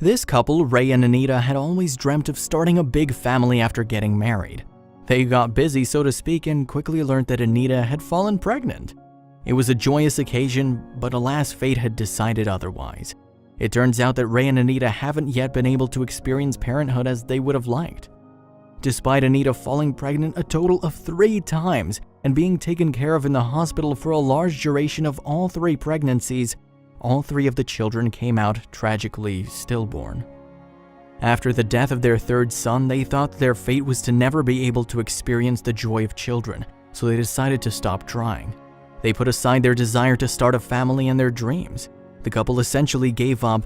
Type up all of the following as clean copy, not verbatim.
This couple, Ray and Anita, had always dreamt of starting a big family after getting married. They got busy, so to speak, and quickly learned that Anita had fallen pregnant. It was a joyous occasion, but alas, fate had decided otherwise. It turns out that Ray and Anita haven't yet been able to experience parenthood as they would have liked. Despite Anita falling pregnant a total of 3 times and being taken care of in the hospital for a large duration of all 3 pregnancies, all 3 of the children came out tragically stillborn. After the death of their 3rd son, they thought their fate was to never be able to experience the joy of children, so they decided to stop trying. They put aside their desire to start a family and their dreams. The couple essentially gave up,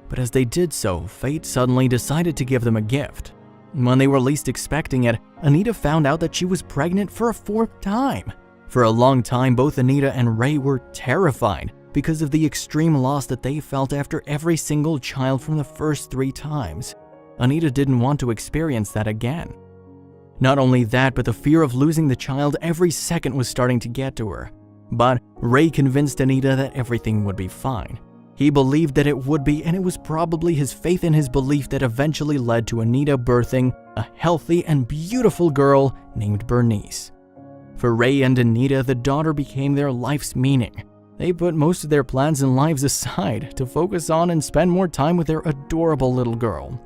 but as they did so, fate suddenly decided to give them a gift. When they were least expecting it, Anita found out that she was pregnant for a 4th time. For a long time, both Anita and Ray were terrified because of the extreme loss that they felt after every single child from the first 3 times. Anita didn't want to experience that again. Not only that, but the fear of losing the child every second was starting to get to her. But Ray convinced Anita that everything would be fine. He believed that it would be, and it was probably his faith in his belief that eventually led to Anita birthing a healthy and beautiful girl named Bernice. For Ray and Anita, the daughter became their life's meaning. They put most of their plans and lives aside to focus on and spend more time with their adorable little girl.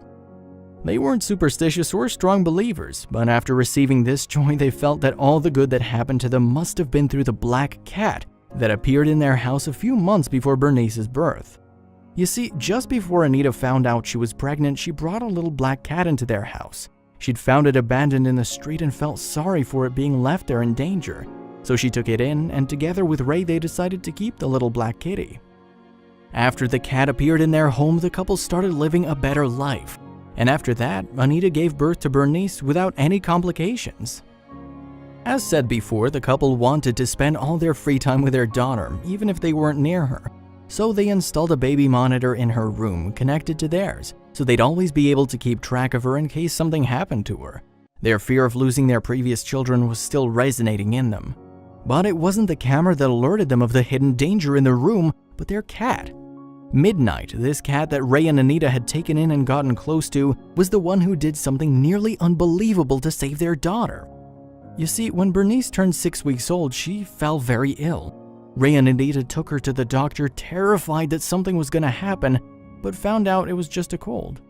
They weren't superstitious or strong believers, but after receiving this joy, they felt that all the good that happened to them must have been through the black cat that appeared in their house a few months before Bernice's birth. You see, just before Anita found out she was pregnant, she brought a little black cat into their house. She'd found it abandoned in the street and felt sorry for it being left there in danger. So she took it in, and together with Ray, they decided to keep the little black kitty. After the cat appeared in their home, the couple started living a better life. And after that, Anita gave birth to Bernice without any complications. As said before, the couple wanted to spend all their free time with their daughter, even if they weren't near her. So they installed a baby monitor in her room connected to theirs, so they'd always be able to keep track of her in case something happened to her. Their fear of losing their previous children was still resonating in them. But it wasn't the camera that alerted them of the hidden danger in the room, but their cat. Midnight, this cat that Ray and Anita had taken in and gotten close to, was the one who did something nearly unbelievable to save their daughter. You see, when Bernice turned 6 weeks old, she fell very ill. Ray and Anita took her to the doctor, terrified that something was going to happen, but found out it was just a cold.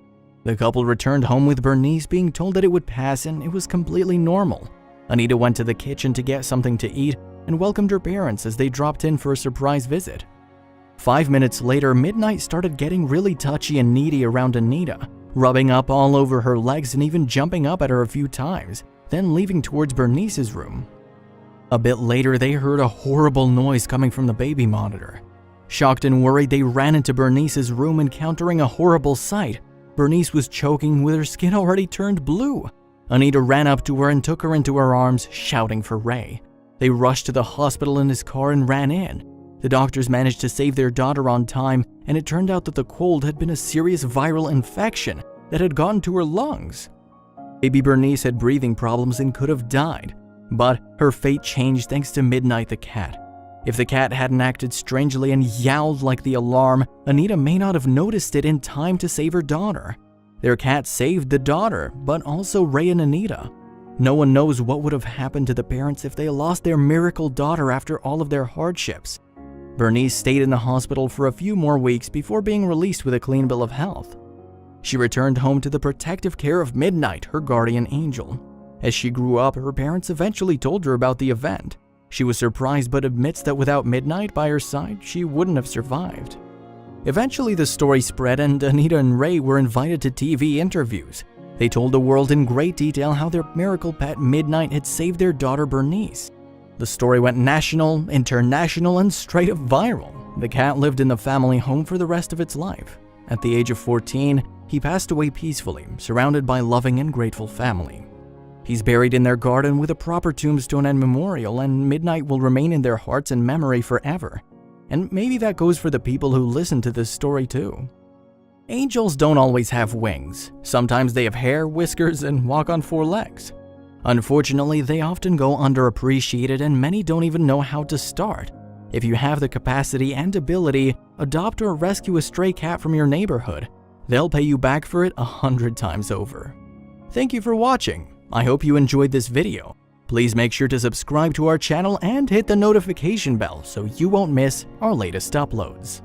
The couple returned home with Bernice, being told that it would pass and it was completely normal. Anita went to the kitchen to get something to eat and welcomed her parents as they dropped in for a surprise visit. 5 minutes later, Midnight started getting really touchy and needy around Anita, rubbing up all over her legs and even jumping up at her a few times, then leaving towards Bernice's room. A bit later, they heard a horrible noise coming from the baby monitor. Shocked and worried, they ran into Bernice's room, encountering a horrible sight. Bernice was choking with her skin already turned blue. Anita ran up to her and took her into her arms, shouting for Ray. They rushed to the hospital in his car and ran in. The doctors managed to save their daughter on time, and it turned out that the cold had been a serious viral infection that had gotten to her lungs. Baby Bernice had breathing problems and could have died, but her fate changed thanks to Midnight the cat. If the cat hadn't acted strangely and yowled like the alarm, Anita may not have noticed it in time to save her daughter. Their cat saved the daughter, but also Ray and Anita. No one knows what would have happened to the parents if they lost their miracle daughter after all of their hardships. Bernice stayed in the hospital for a few more weeks before being released with a clean bill of health. She returned home to the protective care of Midnight, her guardian angel. As she grew up, her parents eventually told her about the event. She was surprised but admits that without Midnight by her side, she wouldn't have survived. Eventually, the story spread and Anita and Ray were invited to TV interviews. They told the world in great detail how their miracle pet Midnight had saved their daughter Bernice. The story went national, international, and straight up viral. The cat lived in the family home for the rest of its life. At the age of 14, he passed away peacefully, surrounded by loving and grateful family. He's buried in their garden with a proper tombstone and memorial, and Midnight will remain in their hearts and memory forever. And maybe that goes for the people who listen to this story too. Angels don't always have wings. Sometimes they have hair, whiskers, and walk on 4 legs. Unfortunately, they often go underappreciated and many don't even know how to start. If you have the capacity and ability, adopt or rescue a stray cat from your neighborhood. they'll pay you back for it 100 times over. Thank you for watching. I hope you enjoyed this video. Please make sure to subscribe to our channel and hit the notification bell so you won't miss our latest uploads.